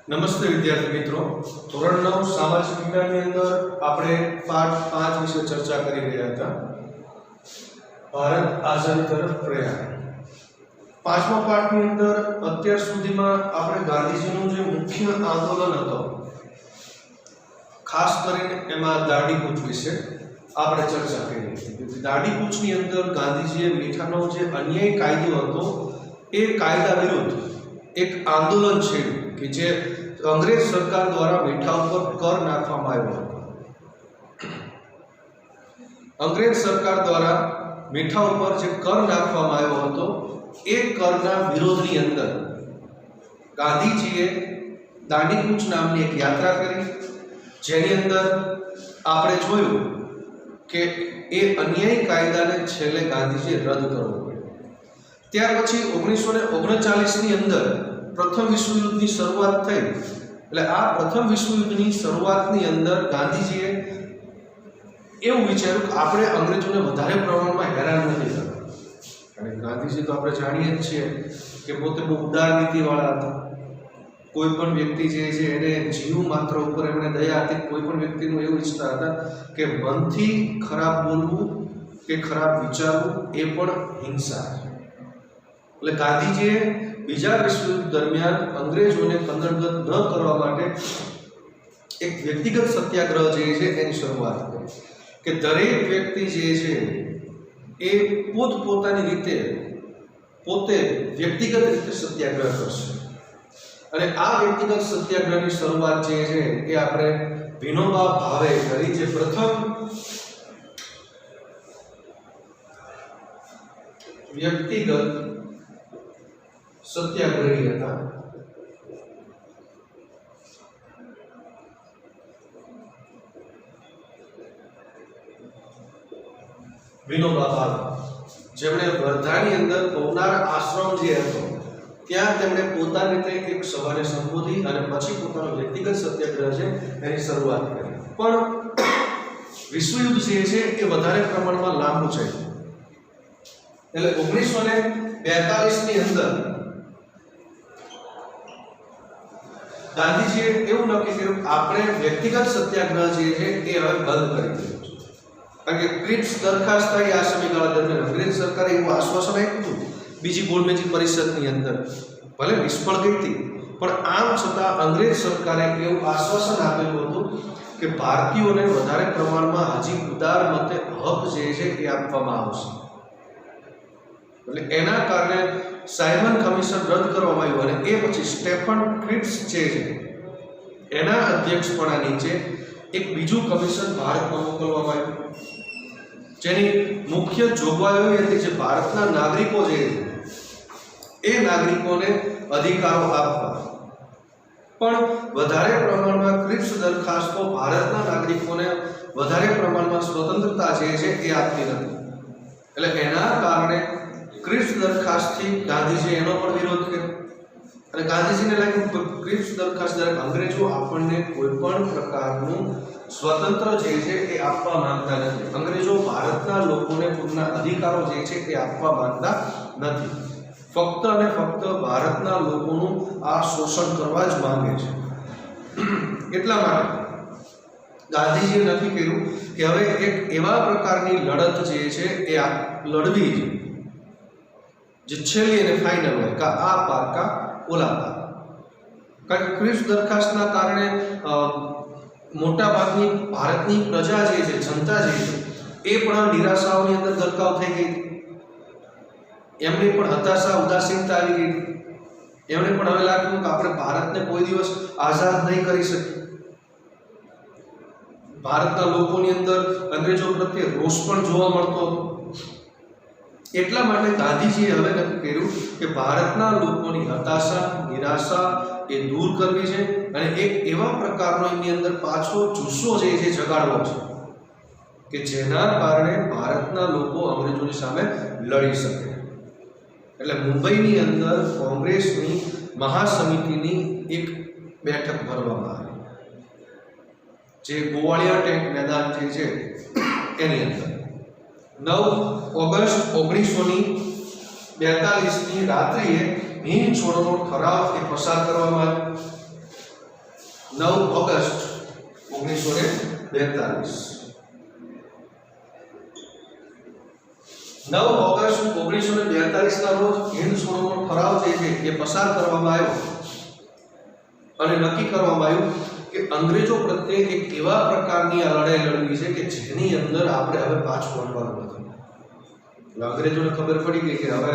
નમસ્તે વિદ્યાર્થી મિત્રો, ધોરણ 9 સામાજિક વિજ્ઞાનની અંદર આપણે પાઠ 5 વિશે ચર્ચા કરી રહ્યા હતા. ભારત આઝાદી તરફ પ્રયાણ. પાંચમા પાઠની અંદર અત્યાર સુધીમાં આપણે ગાંધીજીનું જે મુખ્ય આંદોલન હતો, ખાસ કરીને એમાં દાંડી કૂચ વિશે આપણે ચર્ચા કરી હતી. દાંડી કૂચની અંદર ગાંધીજીએ મીઠાનો જે અન્યાય કાયદો હતો એ કાયદા વિરુદ્ધ એક આંદોલન છેડ્યું કે જે અંગ્રેજ સરકાર દ્વારા મીઠા ઉપર કર નાખવામાં આવ્યો હતો. અંગ્રેજ સરકાર દ્વારા મીઠા ઉપર જે કર નાખવામાં આવ્યો હતો એ કરના વિરોધની અંદર ગાંધીજીએ દાંડીકૂચ નામની એક યાત્રા કરી, જેની અંદર આપણે જોયું કે એ અન્યાયી કાયદાને છેલ્લે ગાંધીજીએ રદ કરવો પડ્યો. ત્યાર પછી 1939ની અંદર પ્રથમ વિશ્વયુદ્ધની શરૂઆત થઈ. એટલે આ પ્રથમ વિશ્વયુદ્ધની શરૂઆતની અંદર ગાંધીજીએ એવું વિચાર્યું કે આપણે અંગ્રેજોને વધારે પ્રમાણમાં હેરાન નથી કરતા. અને ગાંધીજી તો આપણે જાણીએ જ છીએ કે પોતે બહુ ઉદાર નીતિવાળા હતા. કોઈ પણ વ્યક્તિ જે છે એને જીવ માત્ર ઉપર એમણે દયા હતી. કોઈ પણ વ્યક્તિનું એવું ઈચ્છતા હતા કે મનથી ખરાબ બોલવું કે ખરાબ વિચારવું એ પણ હિંસા. એટલે ગાંધીજીએ બીજા વિશ્વયુદ્ધ દરમિયાન અંગ્રેજોને કનડગત ન કરવા માટે એક વ્યક્તિગત સત્યાગ્રહ જે છે એની શરૂઆત કરી કે દરેક વ્યક્તિ જે છે એ પોતપોતાની રીતે પોતે વ્યક્તિગત રીતે સત્યાગ્રહ કરશે. અને આ વ્યક્તિગત સત્યાગ્રહની શરૂઆત જે છે એ આપણે વિનોબા ભાવે કરી, જે પ્રથમ વ્યક્તિગત સત્યાગ્રહી હતા. વિનોબા ભાવે, જેમણે વર્ધાની અંદર પૌનાર આશ્રમ જે હતો ત્યાં તેમણે પોતાની રીતે એક સભાને સંબોધી અને પછી પોતાનો વ્યક્તિગત સત્યાગ્રહ છે એની શરૂઆત કરી. પણ વિશ્વયુદ્ધ જે છે એ વધારે પ્રમાણમાં લાંબુ છે. એટલે 1942ની અંદર ગાંધીજીએ એવું નક્કી કર્યું આપણે વ્યક્તિગત સત્યાગ્રહ જે છે એ હવે બંધ કરી દીધો છે. કારણ કે ક્રિપ્સ દરખાસ્ત થઈ આ સમયગાળા દરમિયાન અંગ્રેજ સરકારે એવું આશ્વાસન આપ્યું હતું બીજી ગોળમેજી પરિષદની અંદર, ભલે નિષ્ફળ ગઈ હતી પણ આમ છતાં અંગ્રેજ સરકારે એવું આશ્વાસન આપેલું હતું કે ભારતીયોને વધારે પ્રમાણમાં હજી ઉદાર મતે હક જે છે એ આપવામાં આવશે. એટલે એના કારણે સાયમન કમિશન રદ કરવામાં આવ્યું અને એ પછી સ્ટેફન ક્રિપ્સ જે છે એના અધ્યક્ષપણા નીચે એક બીજું કમિશન ભારતમાં મોકલવામાં આવ્યું, જેની મુખ્ય જોગવાઈઓ એ હતી જે ભારતના નાગરિકો જે છે એ નાગરિકોને અધિકારો આપવા. પણ વધારે પ્રમાણમાં ક્રિપ્સ દરખાસ્તો ભારતના નાગરિકોને વધારે પ્રમાણમાં સ્વતંત્રતા જે છે એ આપતી નથી. એટલે એના કારણે ક્રિપ્સ દરખાસ્તથી ગાંધીજીએ એનો પણ વિરોધ કર્યો. અને ગાંધીજીને લાગ્યું કે ક્રિપ્સ દરખાસ્ત દ્વારા અંગ્રેજો આપણને કોઈ પણ પ્રકારનું સ્વતંત્ર જે છે એ આપવા માંગતા નથી. અંગ્રેજો ભારતના લોકોને પોતાના અધિકારો જે છે એ આપવા માંગતા નથી. ફક્ત અને ફક્ત ભારતના લોકોનું આ શોષણ કરવા જ માંગે છે. એટલા માટે ગાંધીજીએ નક્કી કર્યું કે હવે એક એવા પ્રકારની લડત જે છે એ લડવી છે જે છેલ્લી અને ફાઇનલ હોય, કા આ પાર કા ઓલા પાર. કારણ કે ક્રિપ્સ દરખાસ્તના કારણે મોટા ભાગની ભારતની પ્રજા જે છે, જનતા જે છે એ પણ નિરાશાઓની અંદર ગરકાવ થઈ ગઈ. એમની પણ હતાશા, ઉદાસીનતા આવી ગઈ. એમણે પણ હવે લાગ્યું કે આપણે ભારતને કોઈ દિવસ આઝાદ નહીં કરી શકીએ. ભારતના લોકોની અંદર અંગ્રેજો પ્રત્યે રોષ પણ જોવા મળતો હતો. એટલા માટે ગાંધીજીએ હવે નક્કી કર્યું કે ભારતના લોકોની હતાશા, નિરાશા એ દૂર કરવી છે અને એક એવા પ્રકારનો એની અંદર પાછો જુસ્સો જે છે જગાડવો છે કે જેના કારણે ભારતના લોકો અંગ્રેજોની સામે લડી શકે. એટલે મુંબઈની અંદર કોંગ્રેસની મહાસમિતિની એક બેઠક ભરવામાં આવી, જે ગોવાળિયા ટેંક મેદાન જે છે એની અંદર 9 ઓગસ્ટ 1942ની રાત્રિએ હિંદ છોડોનો ઠરાવ એ પસાર કરવામાં આવ્યો. 9 ઓગસ્ટ 1942 9 ઓગસ્ટ 1942 ના રોજ હિન્દ છોડોનો ઠરાવ જે છે એ પસાર કરવામાં આવ્યો અને નક્કી કરવામાં આવ્યું કે અંગ્રેજો પ્રત્યે એક એવા પ્રકારની આ લડાઈ લડવી છે કે જેની અંદર આપણે હવે પાછું હટવાનું નથી. એટલે અંગ્રેજોને ખબર પડી ગઈ કે હવે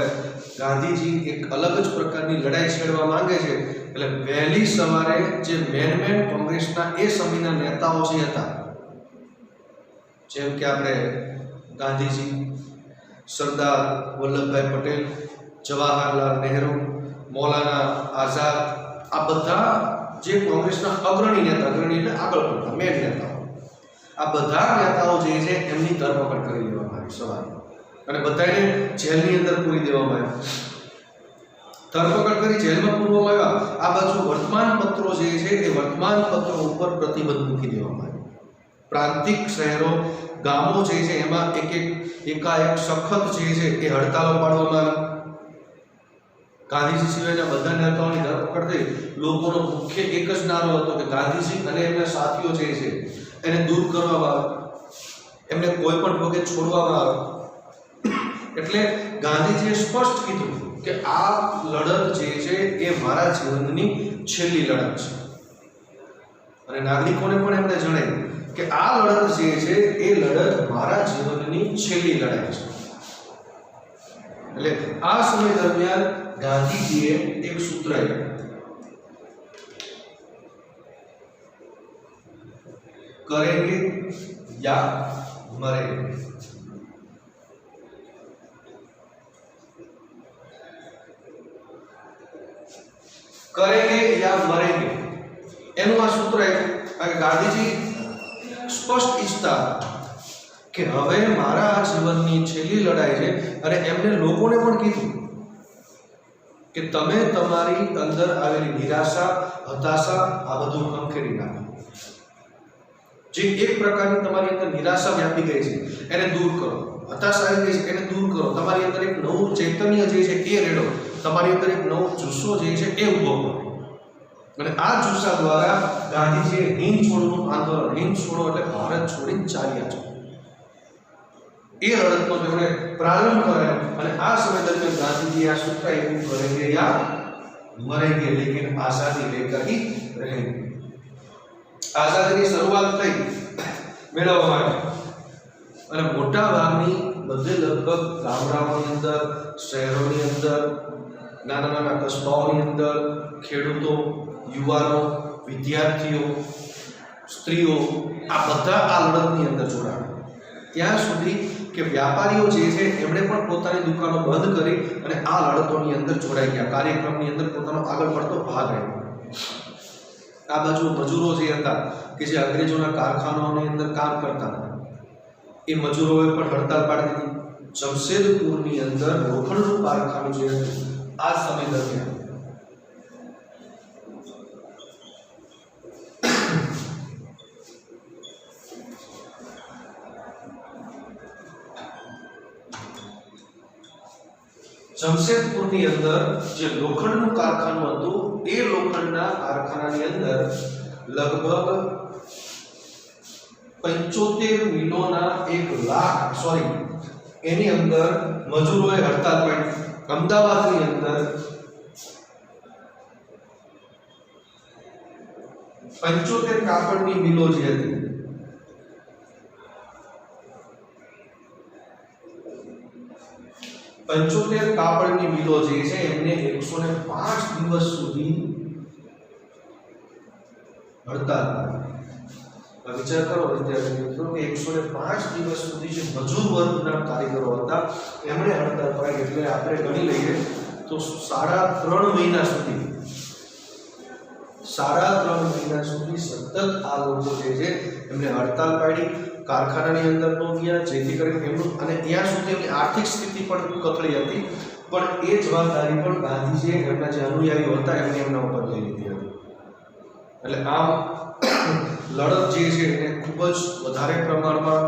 ગાંધીજી એક અલગ જ પ્રકારની લડાઈ છેડવા માંગે છે. એટલે વહેલી સવારે જે મેન કોંગ્રેસના એ સમયના નેતાઓ જે હતા, જેમ કે આપણે ગાંધીજી, સરદાર વલ્લભભાઈ પટેલ, જવાહરલાલ નહેરુ, મૌલાના આઝાદ, આ બધા જે કોંગ્રેસના અગ્રણી નેતા, અગ્રણી એટલે આગળ પડતા મેન નેતાઓ, આ બધા નેતાઓ જે છે એમની ધરપકડ કરી લેવામાં આવી સવારે અને બધાને જેલની અંદર પૂરી દેવામાં આવ્યા. ધરપકડ કરી જેલમાં પૂરવામાં આવ્યા. આ બાજુ વર્તમાન પત્રો જે છે એ વર્તમાન પત્રો ઉપર પ્રતિબંધ મૂકી દેવામાં આવ્યો. પ્રાંતિક શહેરો, ગામો જે છે એમાં એકાએક સખત જે છે એ હડતાલો પાડવામાં આવી. ગાંધીજી સિવાયના બધા નેતાઓની ધરપકડ થઈ. લોકોનો મુખ્ય એક જ નારો હતો કે ગાંધીજી અને એમના સાથીઓ જે છે એને દૂર કરવામાં આવે, એમને કોઈ પણ ભોગે છોડવામાં આવે. એટલે ગાંધીજીએ સ્પષ્ટ કીધું કે આ લડત જે છે એ મારા જીવનની છેલ્લી લડત છે. અને નાગરિકોને પણ એમને જણાવ્યું કે આ લડત જે છે એ લડત મારા જીવનની છેલ્લી લડાઈ છે. એટલે આ સમય દરમિયાન ગાંધીજીએ એક સૂત્ર આપ્યું, કરેંગે યા મરેંગે. કરેંગે યા મરેંગે એનું આ સૂત્ર આપ્યું. કારણ કે ગાંધીજી સ્પષ્ટ ઈચ્છતા કે હવે મારા જીવનની છેલ્લી લડાઈ છે. અને એમને લોકોને પણ કીધું કે તમે તમારી અંદર આવેલી નિરાશા, હતાશા આ બધું ખંખેરી નાખો. જે એક પ્રકારની તમારી અંદર નિરાશા વ્યાપી ગઈ છે એને દૂર કરો, હતાશા આવી ગઈ છે એને દૂર કરો, તમારી અંદર એક નવું ચૈતન્ય જે છે એ રેડો, તમારી અંદર એક નવો જુસ્સો જે છે એ ઉભો કરો. અને આ જુસ્સા દ્વારા ગાંધીજીએ હિંદ છોડોનું આંદોલન, હિંદ છોડો એટલે ભારત છોડીને ચાલ્યા છે, એ લડતનો તેમણે પ્રારંભ કરાયો. અને આ સમય દરમિયાન ગાંધીજી આ સૂત્ર એવું કરેંગે યા મરેંગે લેકિન આઝાદી લેકર હી રહેંગે. આઝાદીની શરૂઆત થઈ મેળવવામાં આવી અને મોટા ભાગની બધે લગભગ ગામડાઓની અંદર, શહેરોની અંદર, નાના નાના કસ્બાઓની અંદર ખેડૂતો, યુવાનો, વિદ્યાર્થીઓ, સ્ત્રીઓ આ બધા આ લડતની અંદર જોડાયા. ત્યાં સુધી કે વ્યાપારીઓ જે છે એમણે પણ પોતાની દુકાનો બંધ કરી અને આ લડતોની અંદર જોડાઈ ગયા, કાર્યક્રમની અંદર પોતાનો આગળ પડતો ભાગ આપ્યો. આ બાજુ મજૂરો જે હતા કે જે અંગ્રેજોના કારખાનાઓની અંદર કામ કરતા હતા, એ મજૂરોએ પણ હડતાલ પાડી દીધી. જમશેદપુરની અંદર લોખંડનું કારખાનું જે હતું આ સમય દરમિયાન જમશેદપુરની અંદર જે લોખંડનું કારખાનું હતું એ લોખંડના કારખાનાની અંદર લગભગ 75 મિલોના 1 લાખ એની અંદર મજૂરોએ હડતાલ પાડી. અમદાવાદની અંદર 75 કાપડની મિલો જે હતી કાપડની મિલો જે છે એમને 105 દિવસ સુધી હડતાલ પાડી. વિચાર કરો વિદ્યાર્થી મિત્રો કે 105 દિવસ સુધી જે મજૂર વર્ગના કારીગરો હતા એમણે હડતાલ પાડી. એટલે આપણે ગણી લઈએ તો 3.5 મહિના સુધી સતત આ લોકો જે છે એમને હડતાલ પાડી, કારખાનાની અંદર નો ગયા, જેથી કરીને એમનું અને ત્યાં સુધી એમની આર્થિક સ્થિતિ પણ કથળી હતી. પણ એ જવાબદારી પણ ગાંધીજીએ એમના જે અનુયાયીઓ હતા એમને એમના ઉપર લઈ લીધી હતી. એટલે આમ લડત જે છે એને ખૂબ જ વધારે પ્રમાણમાં,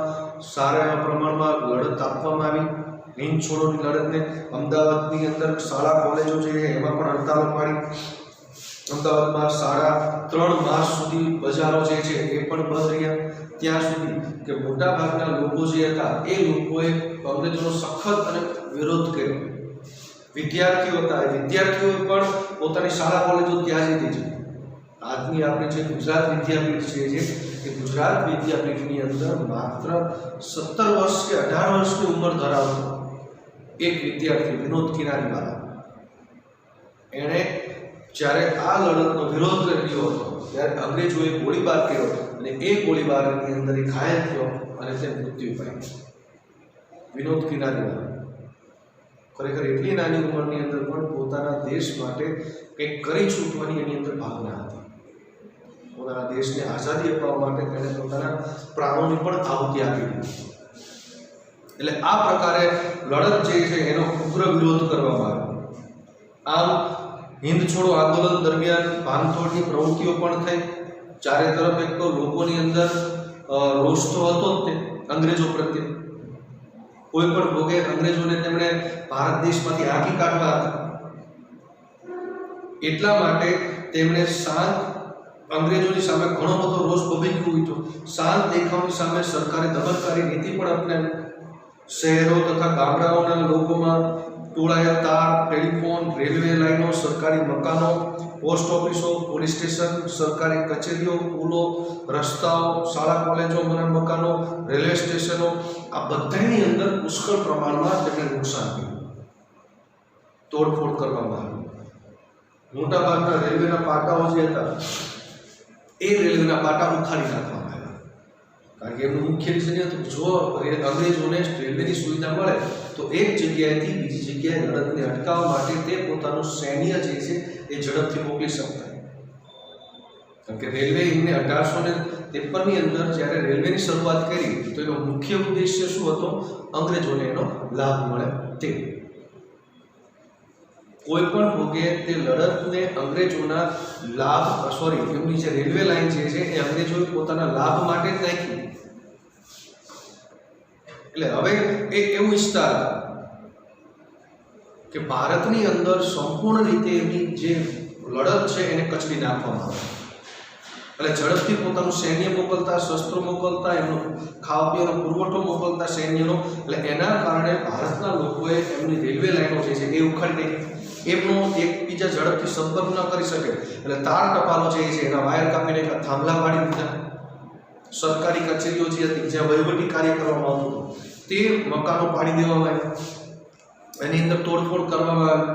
સારા એવા પ્રમાણમાં લડત આપવામાં આવી. હિંદ છોડોની લડતને અમદાવાદની અંદર શાળા કોલેજો જે છે એમાં પણ હડતાલો પાડી અમદાવાદમાં 3.5 માસ સુધી બજારો જે છે એ પણ બંધ રહ્યા, ત્યાં સુધી કે મોટા ભાગના લોકો જે હતા એ લોકોએ અંગ્રેજોનો સખત અને વિરોધ કર્યો. વિદ્યાર્થીઓ હતા, વિદ્યાર્થીઓએ પણ પોતાની શાળા કોલેજો ત્યાજી દીધી. આજની આપણે જે ગુજરાત વિદ્યાપીઠ છે એ ગુજરાત વિદ્યાપીઠની અંદર માત્ર 17 વર્ષ કે 18 વર્ષની ઉંમર ધરાવતો એક વિદ્યાર્થી વિનોદ કિનારીવાલા, એણે જ્યારે આ લડતનો વિરોધ કર્યો હતો ત્યારે અંગ્રેજોએ ગોળીબાર કર્યો અને એ ગોળીબારની અંદર એ ઘાયલ થયો અને તે મૃત્યુ પામ્યો. વિનોદ કિનારીવાલા ખરેખર એટલી નાની ઉંમરની અંદર પણ પોતાના દેશ માટે કંઈક કરી છૂટવાની એની અંદર ભાવના હતી. પોતાના દેશને આઝાદી અપાવવા માટે તેણે પોતાના પ્રાણોની પણ આહુતિ આપી દીધી. એટલે આ પ્રકારે લડત જે છે એનો ઉગ્ર વિરોધ કરવામાં આવ્યો. આમ હિન્દ છોડો આંદોલન દરમિયાન ભાંગતોડની પ્રવૃત્તિઓ પણ થઈ. ચારે તરફ એક તો લોકોની અંદર રોષ તો હતો જ તે અંગ્રેજો પ્રત્યે. કોઈ પણ ભોગે અંગ્રેજોને તેમણે ભારત દેશમાંથી હાંકી કાઢવા હતા. એટલા માટે તેમણે શાંત અંગ્રેજોની સામે ઘણો બધો રોષ ભભીક્યો હતો. શાંત દેખાવની સામે સરકારે દમનકારી નીતિ પણ અપનાવી. શહેરો તથા ગામડાઓના લોકોમાં તોડાયા તાર, ટેલિફોન, રેલવે લાઈનો, સરકારી મકાનો, પોસ્ટ ઓફિસો, પોલીસ સ્ટેશન, સરકારી કચેરીઓ, પુલો, રસ્તાઓ, શાળા કોલેજો, મકાનો, રેલવે સ્ટેશનો, આ બધાની અંદર પુષ્કળ પ્રમાણમાં તેમને નુકસાન થયું. તોડફોડ કરવામાં આવી. મોટાભાગના રેલવેના પાટાઓ જે હતા એ રેલવેના પાટા ઉખાડી નાખવામાં આવ્યા. કારણ કે એમનું મુખ્ય રીઝન એ હતું જો અંગ્રેજોને રેલવેની સુવિધા મળે તો એક જગ્યાએથી બીજી જગ્યાએ લડતને અટકાવવા માટે તે પોતાનું સૈન્ય જે છે એ ઝડપથી મોકલી શકતા. કારણ કે રેલવે એમને 1853ની અંદર જ્યારે રેલવેની શરૂઆત કરી તો એનો મુખ્ય ઉદ્દેશ્ય શું હતો? અંગ્રેજોને એનો લાભ મળે તે. કોઈ પણ ભોગે તે લડતને અંગ્રેજોના એમની જે રેલવે લાઈન જે છે એ અંગ્રેજોએ પોતાના લાભ માટે જ નાખી. એટલે હવે એક એવું ઈચ્છતા હતા કે ભારતની અંદર સંપૂર્ણ રીતે એમની જે લડત છે એને કચડી નાખવામાં આવે. એટલે ઝડપથી પોતાનું સૈન્ય મોકલતા, શસ્ત્રો મોકલતા, એમનો ખાવા પીવાનો પુરવઠો મોકલતા સૈન્યનો. એટલે એના કારણે ભારતના લોકોએ એમની રેલવે લાઈનો જે છે એ ઉખાડી નાખી. એમનો એકબીજા ઝડપથી સંપર્ક ન કરી શકે એટલે તાર ટપાલો જે છે એના વાયર કાપીને થાંભલા પાડી દીધા. સરકારી કચેરીઓ જે હતી જ્યાં વહીવટી કાર્ય કરવામાં આવતું તે મકાનો પાડી દેવામાં આવ્યા. એની અંદર તોડફોડ કરવામાં આવી.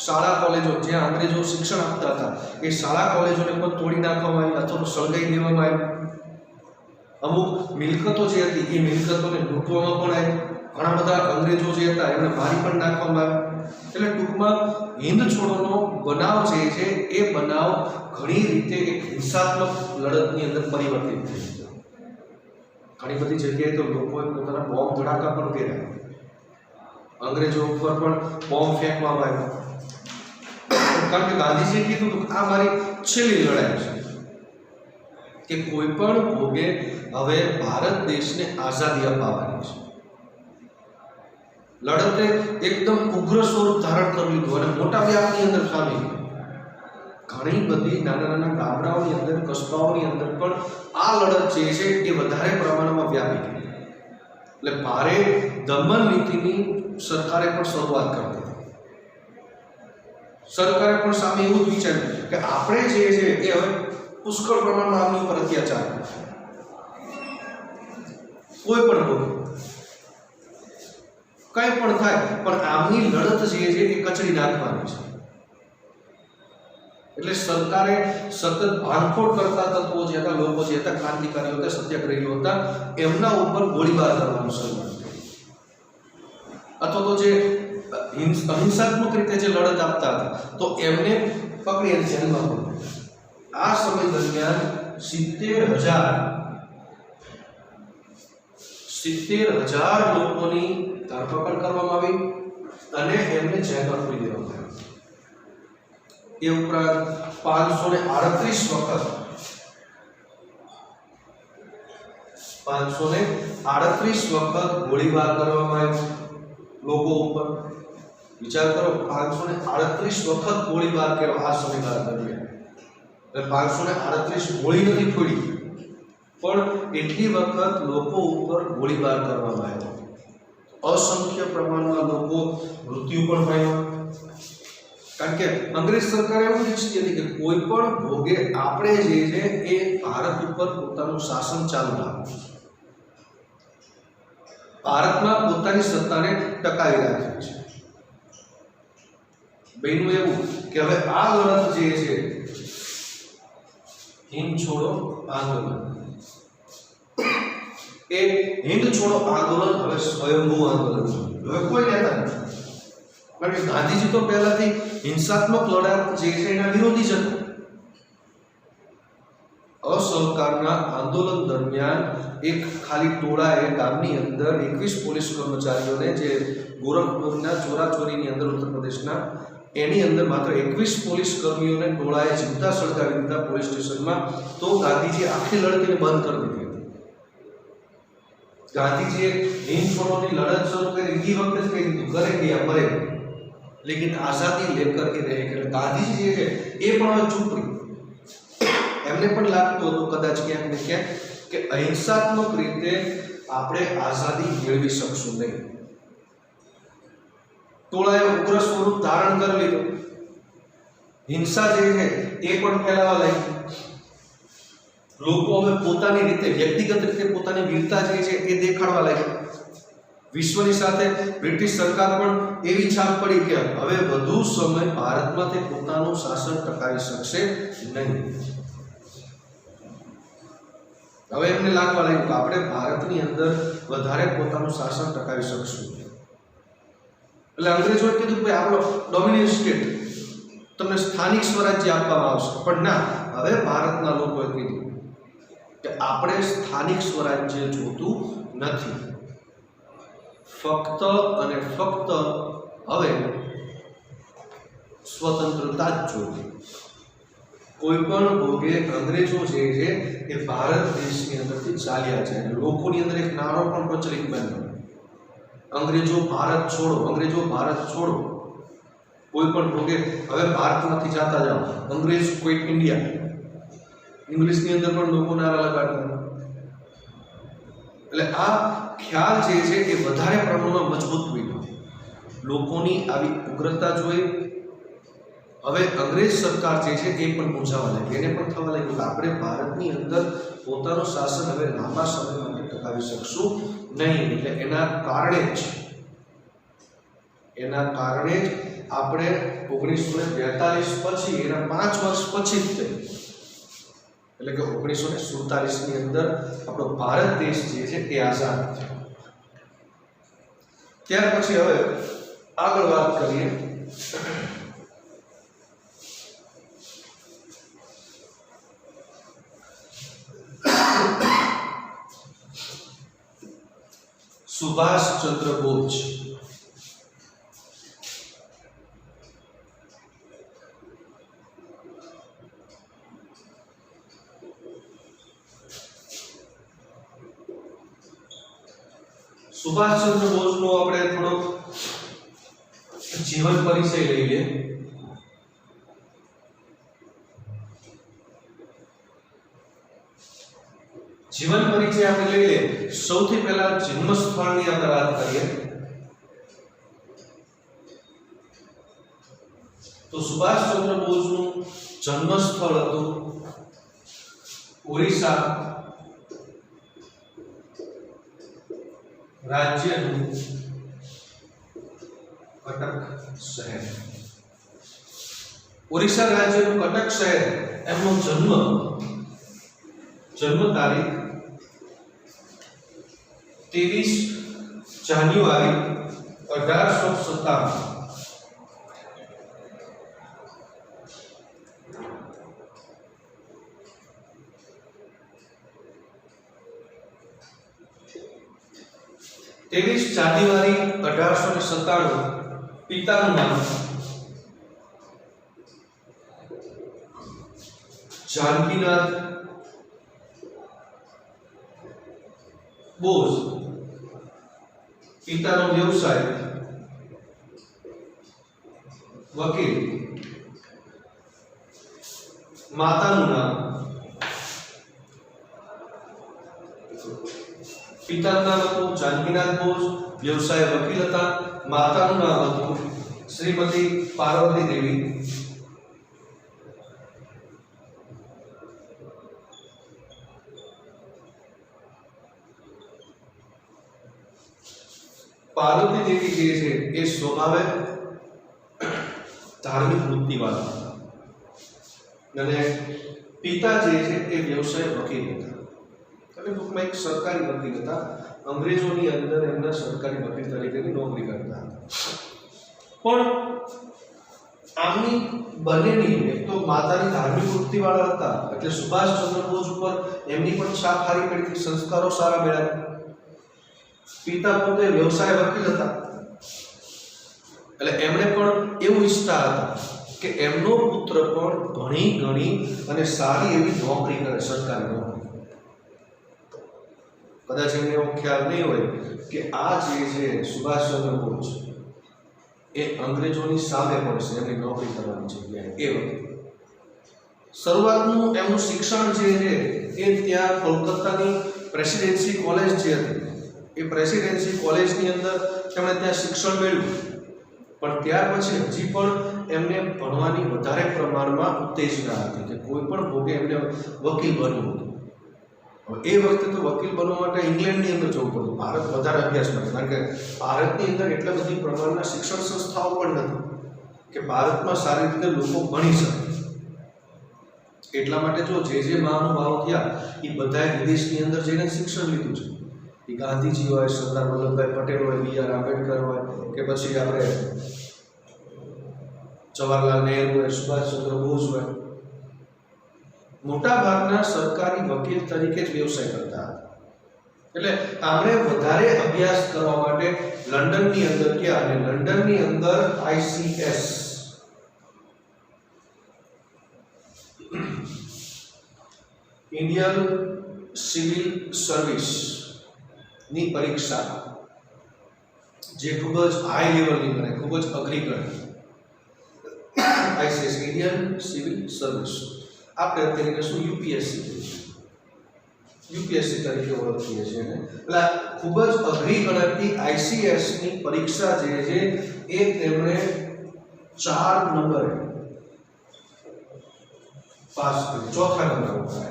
શાળા કોલેજો જ્યાં અંગ્રેજો શિક્ષણ આપતા હતા એ શાળા કોલેજોને પણ તોડી નાખવામાં આવી અથવા તો સળગાઈ દેવામાં આવી. અમુક મિલકતો જે હતી એ મિલકતોને લૂંટવામાં પણ આવી. ઘણા બધા અંગ્રેજો જે હતા એમને મારી પણ નાખવામાં આવ્યા. એટલે ટૂંકમાં હિન્દ છોડોનો બનાવ જે છે એ બનાવ ઘણી રીતે એક હિંસાત્મક લડતની અંદર પરિવર્તિત થઈ ગયો. ઘણી બધી જગ્યાએ તો લોકોએ પોતાના બોમ્બ ધડાકા પણ કર્યા. અંગ્રેજો ઉપર પણ બોમ્બ ફેંકવામાં આવ્યા. કારણ કે ગાંધીજીએ કીધું કે આ મારી છેલ્લી લડાઈ છે કે કોઈ પણ ભોગે હવે ભારત દેશને આઝાદી અપાવવાની છે. લડતે એકદમ ઉગ્ર સ્વરૂપ ધારણ કરી લીધું અને મોટા વ્યાપની અંદર સામેલ. ઘણી બધી નાના નાના ગામડાઓની અંદર, કસ્બાઓની અંદર પણ આ લડત જે છે એ વધારે પ્રમાણમાં વ્યાપી ગઈ. એટલે ભારે દમન નીતિની સરકારે પણ શરૂઆત કરી દીધી. સરકારે પણ સામે એવું જ વિચાર્યું કે આપણે જે છે એ હવે પુષ્કળ પ્રમાણમાં આમની ઉપર અત્યાચાર કોઈ પણ ભોગે કંઈ પણ થાય પણ આમની લડત જે છે એ કચડી નાખવાની છે. એટલે સરકારે સતત ભાંગફોડ કરતા તત્વો જે હતા, લોકો જે હતા, ક્રાંતિકારીઓ હતા, સત્યાગ્રહીઓ હતા, એમના ઉપર ગોળીબાર કરવાનું શરૂઆત કરી. અથવા તો જે અહિંસાત્મક રીતે જે લડત આપતા હતા તો એમને પકડી અને જેલમાં મૂક્યા. આ સમય દરમિયાન 70,000 લોકોની ધરપકડ કરવામાં આવી અને એમને જેલમાં પૂરી દેવામાં આવ્યા. એ ઉપરાંત 538 વખત ગોળીબાર કરવામાં આવ્યો લોકો ઉપર. વિચાર કરો, 538 વખત ગોળીબાર કર્યો આ સમયગાળા દરમિયાન. એટલે 538 ગોળી નથી ફોડી, પણ એટલી વખત લોકો ઉપર ગોળીબાર કરવામાં આવ્યો, અસંખ્ય પ્રમાણમાં લોકો મૃત્યુ પણ પામ્યા. કારણ કે અંગ્રેજ સરકાર એવું ઈચ્છતી હતી કે કોઈ પણ ભોગે આપણે જે છે એ ભારત ઉપર પોતાનું શાસન ચાલુ રાખવું, ભારતમાં પોતાની સત્તાને ટકાવી રાખવી છે. બેનું એવું કે હવે આ લડત જે છે હિંદ છોડો આંદોલન, એ હિંદ છોડો આંદોલન હવે સ્વયંભૂ આંદોલન છે. હવે કોઈ નેતા નથી, કારણ કે ગાંધીજી તો પહેલાથી હિંસાત્મક લડાઈ જે છે એના વિરોધી જ હતા. અસહકારના આંદોલન દરમિયાન એક ખાલી ટોળાએ ગામની અંદર 21 પોલીસ કર્મચારીઓને, જે ગોરખપુરના ચોરાચોરીની અંદર ઉત્તર પ્રદેશના, એની અંદર માત્ર 21 પોલીસ કર્મીઓને ટોળાએ જીવતા સળગાવી દીધા પોલીસ સ્ટેશનમાં. તો ગાંધીજી આખી લડતને બંધ કરી દીધી હતી. ગાંધીજીએ હિંદ છોડોની લડત શરૂ કરી એ વખતે જ કહી દીધું, કરેંગે યા મરેંગે, લેકિન આઝાદી લેકર કે રહેંગે. ગાંધીજી જે છે એ પણ હવે ચૂપ રહી. એમને પણ લાગતું હતું કદાચ ક્યાંક ને ક્યાંક કે અહિંસાત્મક રીતે આપણે આઝાદી મેળવી શકશું નહીં. ટોળાએ ઉગ્ર સ્વરૂપ ધારણ કરી લીધું. હિંસા જે છે એ પણ ફેલાવા લાગી. લોકો હવે પોતાની રીતે, વ્યક્તિગત રીતે પોતાની વીરતા જે છે એ દેખાડવા લાગ્યા. વિશ્વની સાથે બ્રિટિશ સરકાર પણ એવી છાપ પડી કે હવે વધુ સમય ભારતમાં તે પોતાનું શાસન ટકાવી શકશે નહીં. હવે એમને લાગવા લાગ્યું કે આપણે ભારતની અંદર વધારે પોતાનું શાસન ટકાવી શકશું. એટલે અંગ્રેજોએ કીધું કે આપણો ડોમિનિયન સ્ટેટ, તમને સ્થાનિક સ્વરાજ્ય આપવામાં આવશે. પણ ના, હવે ભારતના લોકોએ કીધું કે આપણે સ્થાનિક સ્વરાજ્ય જોતું નથી, ફક્ત અને ફક્ત હવે સ્વતંત્રતા જ જોઈએ. કોઈ પણ ભોગે અંગ્રેજો જે છે એ ભારત દેશની અંદરથી ચાલ્યા છે. લોકોની અંદર એક નારો પણ પ્રચલિત બન્યો, અંગ્રેજો ભારત છોડો, અંગ્રેજો ભારત છોડો. કોઈ પણ ભોગે હવે ભારતમાંથી જાતા જાઓ, અંગ્રેજ ક્વિટ ઇન્ડિયા. ઇંગ્લિશની અંદર પણ લોકો નારા લગાડતા. એટલે આ ખ્યાલ જે છે એ વધારે પ્રમાણમાં મજબૂત બન્યો. લોકોની આવી ઉગ્રતા જોઈ હવે અંગ્રેજ સરકાર જે છે એ પણ મૂંઝાવા લાગી. એને પણ થવા લાગ્યું કે આપણે ભારતની અંદર પોતાનું શાસન હવે લાંબા સમય માટે ટકાવી શકશું નહીં. એટલે એના કારણે જ આપણે 1942 પછી, એના 5 વર્ષ પછી જ થયું, એટલે કે 1947 ની અંદર આપણો ભારત દેશ જે છે એ આઝાદ થયો. ત્યાર પછી હવે આગળ વાત કરીએ સુભાષચંદ્ર બોઝ. સુભાષચંદ્ર બોઝનો આપણે થોડો જીવન પરિચય લઈએ. જીવન પરિચય આપણે લઈએ. સૌથી પહેલા જન્મ સ્થળની આપણે વાત કરીએ તો સુભાષચંદ્ર બોઝનું જન્મ સ્થળ હતું ઓરિસ્સા રાજ્યનું કટક શહેર. ઓરિસ્સા રાજ્યનું કટક શહેર. એમનો જન્મ તારીખ 23 જાન્યુઆરી 1857. જાન્યુઆરી 1897. પિતાનું નામ જાનકીનાથ બોઝ. પિતાનો વ્યવસાય વકીલ. માતાનું નામ, પિતાનું નામ હતું જાનકીનાથ બોઝ, વ્યવસાય વકીલ હતા. માતાનું નામ હતું શ્રીમતી પાર્વતી દેવી. પાર્વતી દેવી જે છે એ સ્વભાવે ધાર્મિક વૃત્તિવાળા હતા અને પિતા જે છે એ વ્યવસાય વકીલ હતા. અને ટૂંકમાં એક સરકારી વકીલ હતા. અંગ્રેજોની અંદર એમના સરકારી વકીલ તરીકેની નોકરી કરતા હતા. પણ આમની બંનેની એક તો માતાની ધાર્મિક વૃત્તિવાળા હતા એટલે સુભાષચંદ્ર બોઝ ઉપર એમની પણ છાપ સારી પડી હતી, સંસ્કારો સારા મળ્યા. પિતા પોતે વ્યવસાય વકીલ હતા એટલે એમણે પણ એવું ઈચ્છતા હતા કે એમનો પુત્ર પણ ઘણી ઘણી અને સારી એવી નોકરી કરે, સરકારી નોકરી. કદાચ એમને એવો ખ્યાલ નહીં હોય કે આ જે છે સુભાષચંદ્ર બોઝ એ અંગ્રેજોની સામે પડશે એમની નોકરી કરવાની જગ્યાએ. એ વખતે શરૂઆતનું એમનું શિક્ષણ જે છે એ ત્યાં કોલકાતાની પ્રેસિડેન્સી કોલેજ જે હતી એ પ્રેસિડેન્સી કોલેજની અંદર તેમણે ત્યાં શિક્ષણ મેળવ્યું. પણ ત્યાર પછી હજી પણ એમને ભણવાની વધારે પ્રમાણમાં ઉત્તેજના હતી કે કોઈ પણ ભોગે એમને વકીલ બનવું હતું. એ વખતે તો વકીલ બનવા માટે ઇંગ્લેન્ડની અંદર જવું પડતું, ભારત વધારે અભ્યાસ માટે, કારણ કે ભારતની અંદર એટલા બધી પ્રમાણના શિક્ષણ સંસ્થાઓ પણ નથી કે ભારતમાં સારી રીતે લોકો ભણી શકે. એટલા માટે જો જે મહાનુભાવો થયા એ બધાએ વિદેશની અંદર જઈને શિક્ષણ લીધું છે. એ ગાંધીજી હોય, સરદાર વલ્લભભાઈ પટેલ હોય, બી.આર. આંબેડકર હોય કે પછી આપણે જવાહરલાલ નહેરુ હોય, સુભાષચંદ્ર બોઝ હોય, મોટા ભાગના સરકારી વકીલ તરીકે જ વ્યવસાય કરતા હતા. એટલે આપણે વધારે અભ્યાસ કરવા માટે લંડનની અંદર ગયા અને લંડનની અંદર ICS ઇન્ડિયન સિવિલ સર્વિસ ની પરીક્ષા જે ખૂબ જ હાઈ લેવલની ગણાય, ખૂબ જ અઘરી ગણાય. ICS ઇન્ડિયન સિવિલ સર્વિસ આપણે અત્યારે શું UPSC તરીકે ઓળખીએ છીએ. એટલે ખૂબ જ અઘરી ગણાતી ICS ની પરીક્ષા જે છે એ તેમણે 4 નંબરે પાસ કરી, ચોથા નંબર ઉપર.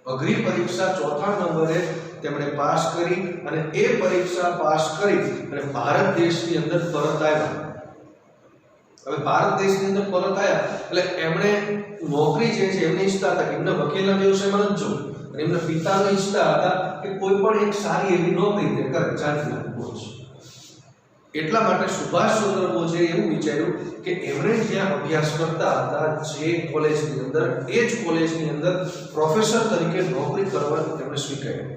અઘરી પરીક્ષા ચોથા નંબરે તેમણે પાસ કરી અને એ પરીક્ષા પાસ કરી અને ભારત દેશની અંદર પરત આવ્યા. હવે ભારત દેશની અંદર પરત આવ્યા એટલે એમણે નોકરી જે છે એમને ઈચ્છતા હતા કે એમને વકીલના વ્યવસાયમાં જ જવું અને એમના પિતાને ઈચ્છતા હતા કે કોઈ પણ એક સારી એવી નોકરી તે કરે, જાનકીનાથ બોઝ. એટલા માટે સુભાષચંદ્ર બોઝે એવું વિચાર્યું કે એમણે જ્યાં અભ્યાસ કરતા હતા જે કોલેજની અંદર એ જ કોલેજની અંદર પ્રોફેસર તરીકે નોકરી કરવાનું તેમણે સ્વીકાર્યું.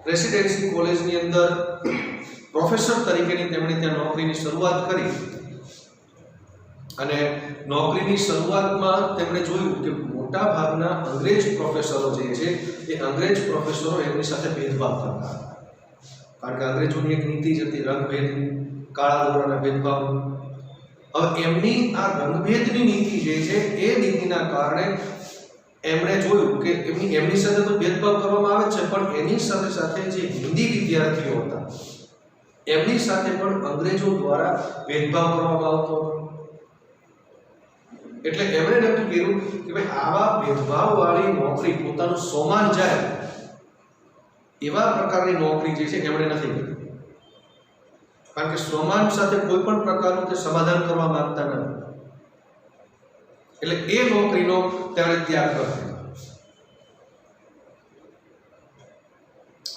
પ્રેસિડેન્સી કોલેજની અંદર પ્રોફેસર તરીકેની તેમણે ત્યાં નોકરીની શરૂઆત કરી અને નોકરીની શરૂઆતમાં તેમણે જોયું કે મોટા ભાગના અંગ્રેજ પ્રોફેસરો જે છે એ અંગ્રેજ પ્રોફેસરો એમની સાથે ભેદભાવ કરતા હતા. કારણ કે અંગ્રેજોની એક નીતિ જ હતી રંગભેદની, કાળા ગોરાના ભેદભાવ. હવે એમની આ રંગભેદની નીતિ જે છે એ નીતિના કારણે એમણે જોયું કે એમની સાથે તો ભેદભાવ કરવામાં આવે છે પણ એની સાથે સાથે જે હિન્દી વિદ્યાર્થીઓ હતા એમની સાથે પણ અંગ્રેજો દ્વારા ભેદભાવ કરવામાં આવતો હતો. એટલે એમણે નક્કી કર્યું કે ભાઈ આવા ભેદભાવવાળી નોકરી પોતાનું સોમાન જાય એવા પ્રકારની નોકરી જે છે એમણે નથી કરી. કારણ કે સ્વમાન સાથે કોઈ પણ પ્રકારનું તે સમાધાન કરવા માંગતા નથી. એટલે એ નોકરીનો તેમણે ત્યાગ કર્યો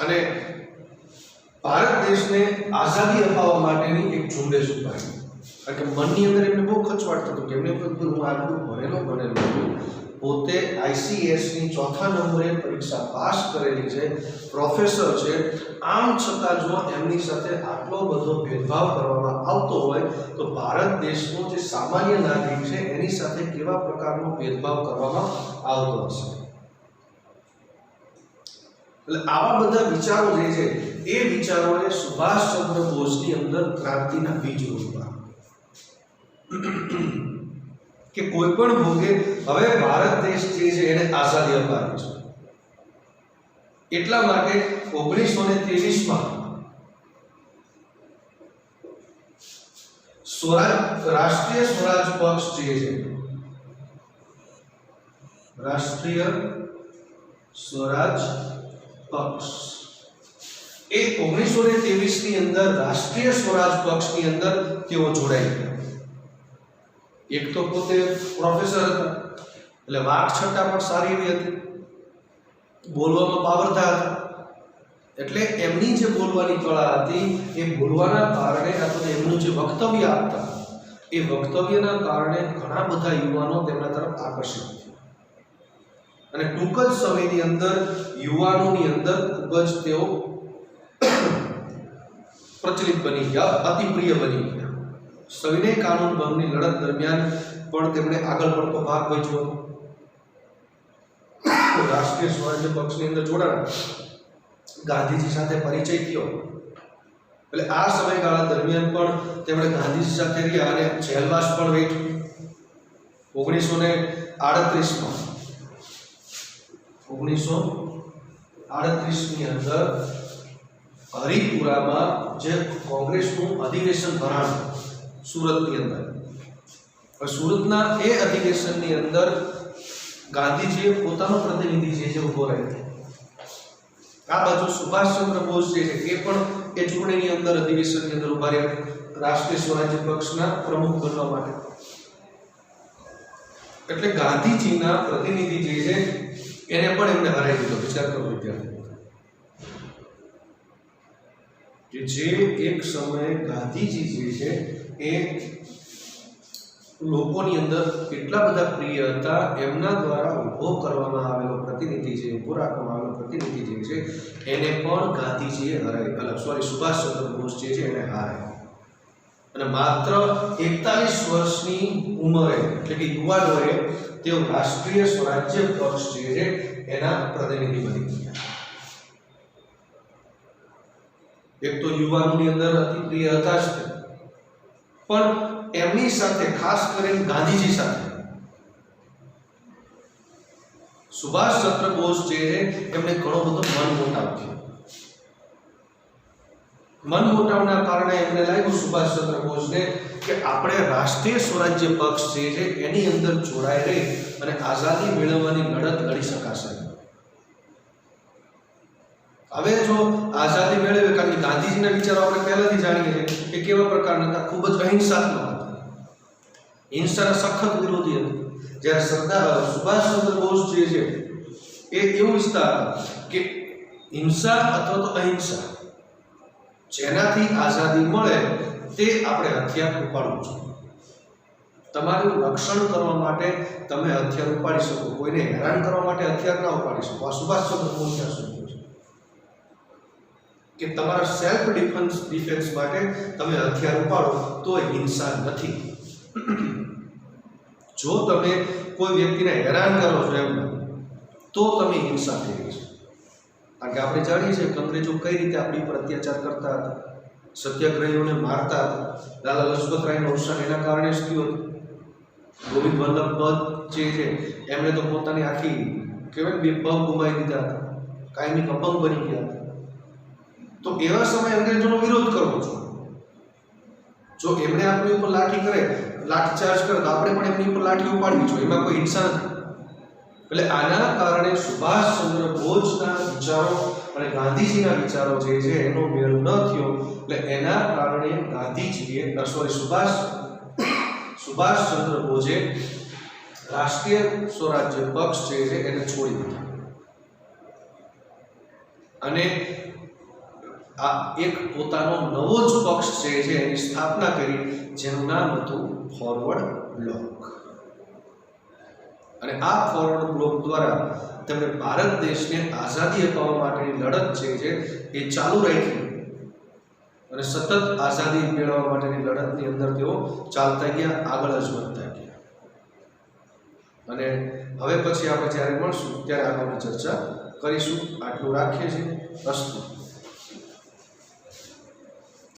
અને ભારત દેશને આઝાદી અપાવવા માટેની એક ઝુંબેશ ઉપાડી. કારણ કે મનની અંદર એમને બહુ ખચવાટ થતું કે એમને હું આટલું ભણેલો છું, પોતે ICS ની ચોથા નંબરે પરીક્ષા પાસ કરેલી છે, પ્રોફેસર છે, આમ છતાં જો એમની સાથે આટલો બધો ભેદભાવ કરવામાં આવતો હોય તો ભારત દેશનો જે સામાન્ય નાગરિક છે એની સાથે કેવા પ્રકારનો ભેદભાવ કરવામાં આવતો હશે. એટલે આવા બધા વિચારો જે છે એ વિચારોએ સુભાષચંદ્ર બોઝની અંદર ક્રાંતિના બીજ રોપ્યા. કે કોઈ પણ ભોગે હવે ભારત દેશ જે છે એને આઝાદી અપાવી છે. એટલા માટે 1923 માં રાષ્ટ્રીય સ્વરાજ પક્ષ જે છે, રાષ્ટ્રીય સ્વરાજ પક્ષ એ 1923 ની અંદર રાષ્ટ્રીય સ્વરાજ પક્ષની અંદર તેઓ જોડાઈ ગયા. એક તો પોતે પ્રોફેસર હતા એટલે વાક છટ્ટા પણ સારી એવી હતી, બોલવામાં પાવરતા હતા, એટલે એમની જે બોલવાની કળા હતી એ બોલવાના કારણે અથવા એમનું જે વક્તવ્ય આપતા એ વક્તવ્યના કારણે ઘણા બધા યુવાનો તેમના તરફ આકર્ષિત થયા અને ટૂંક જ સમયની અંદર યુવાનોની અંદર ખૂબ જ તેઓ પ્રચલિત બની ગયા, અતિ પ્રિય બની ગયા. સવિનય કાનૂન ભંગની લડત દરમિયાન પણ તેમણે આગળ પડતો ભાગ ભજવ્યો. રાષ્ટ્રીય સ્વરાજ્ય પક્ષની અંદર જોડાણ, ગાંધીજી સાથે પરિચય થયો, એટલે આ સમયગાળા દરમિયાન પણ તેમણે ગાંધીજી સાથે રહ્યા અને જેલવાસ પણ વેઠ્યું. 1938 ની અંદર હરિપુરામાં જે કોંગ્રેસનું અધિવેશન ભરાણું સુરતની અંદર, સુરતના એ અધિવેશનની અંદર ગાંધીજીએ પોતાનો પ્રતિનિધિ જે ઉભો રાખ્યો. આ બાજુ સુભાષચંદ્ર બોઝ જે છે એ પણ એ ચૂંટણીની અંદર અધિવેશનની અંદર ઉભા રહ્યા રાષ્ટ્રીય સ્વરાજ્ય પક્ષના પ્રમુખ બનવા માટે. એટલે ગાંધીજીના પ્રતિનિધિ જે છે એને પણ એમને હરાવી દીધો. વિચાર કરો વિદ્યાર્થી, કે જે એક સમયે ગાંધીજી જે છે એ લોકોની અંદર એટલા બધા પ્રિય હતા, એમના દ્વારા ઊભો કરવામાં આવેલો પ્રતિનિધિ જે ઊભો રાખવામાં આવેલો પ્રતિનિધિ જે છે એને પણ ગાંધીજીએ હરાવી, સુભાષચંદ્ર બોઝ જે છે એને હારાવ્યો. અને માત્ર 41 વર્ષની ઉંમરે એટલે કે યુવાન વયે તેઓ રાષ્ટ્રીય સ્વરાજ્ય પક્ષ જે છે એના પ્રતિનિધિ બની ગયા. એક તો યુવાનોની અંદર અતિ પ્રિય હતા જ, પણ એમની સાથે ખાસ કરીને ગાંધીજી સાથે સુભાષચંદ્ર બોઝ જે છે એમને ઘણો બધો મનમોટાવ થયો. મનમોટાવના કારણે એમને લાગ્યું સુભાષચંદ્ર બોઝને કે આપણે રાષ્ટ્રીય સ્વરાજ્ય પક્ષ જે છે એની અંદર જોડાઈ રહી અને આઝાદી મેળવવાની લડત લડી શકાશે. હવે જો આઝાદી મેળવે, કારણ કે ગાંધીજીના વિચારો આપણે પહેલાથી જાણીએ છીએ કે કેવા પ્રકારના હતા, ખૂબ જ અહિંસાત્મક હતા, હિંસાના સખત વિરોધી હતા. જ્યારે સુભાષચંદ્ર બોઝ જે છે એ એવું ઈચ્છતા હતા કે હિંસા અથવા તો અહિંસા જેનાથી આઝાદી મળે તે આપણે હથિયાર ઉપાડવું જોઈએ. તમારું રક્ષણ કરવા માટે તમે હથિયાર ઉપાડી શકો, કોઈને હેરાન કરવા માટે હથિયાર ના ઉપાડી શકો. આ સુભાષચંદ્ર બોઝ ત્યાં સુધી કે તમારા સેલ્ફ ડિફેન્સ માટે તમે હથિયાર ઉપાડો તો હિંસા નથી. જો તમે કોઈ વ્યક્તિને હેરાન કરો છો એમ તો તમે હિંસા થઈ રહી છે. કારણ કે આપણે જાણીએ છીએ કે અંગ્રેજો કઈ રીતે આપણી પર અત્યાચાર કરતા હતા, સત્યાગ્રહીઓને મારતા હતા. લાલા લજપતરાયનું અવસાન એના કારણે જ થયું હતું. ગોવિંદ વલ્લભ પંત જે છે એમણે તો પોતાની આખી કહેવાય બે પગ ગુમાવી દીધા હતા, કાયમી અપંગ બની ગયા હતા. તો એવા સમયે અંગ્રેજોનો વિરોધ કરવો જોઈએ. જો એમણે આપણી ઉપર લાઠી કરે, લાઠીચાર્જ કરે, તો આપણે પણ એમની ઉપર લાઠી ઉપાડવી જોઈએ, એમાં કોઈ હિંસા નથી. એટલે આના કારણે સુભાષચંદ્ર બોઝના વિચારો અને ગાંધીજીના વિચારો જે છે એનો મેળ ન થયો. એટલે એના કારણે ગાંધીજીએ સુભાષચંદ્ર બોઝે રાષ્ટ્રીય સ્વરાજ્ય પક્ષ જે છે એને છોડી દીધો અને આ એક પોતાનો નવો જ પક્ષ છે એની સ્થાપના કરી, જેનું નામ હતું ફોરવર્ડ બ્લોક. અને આ ફોરવર્ડ બ્લોક દ્વારા તેમણે ભારત દેશને આઝાદી અપાવવા માટેની લડત છે એ ચાલુ રાખી અને સતત આઝાદી મેળવવા માટેની લડતની અંદર તેઓ ચાલતા ગયા, આગળ જ વધતા ગયા. અને હવે પછી આપણે જ્યારે મળશું ત્યારે આગળની ચર્ચા કરીશું. આટલું રાખીએ છીએ. અસ્તુ.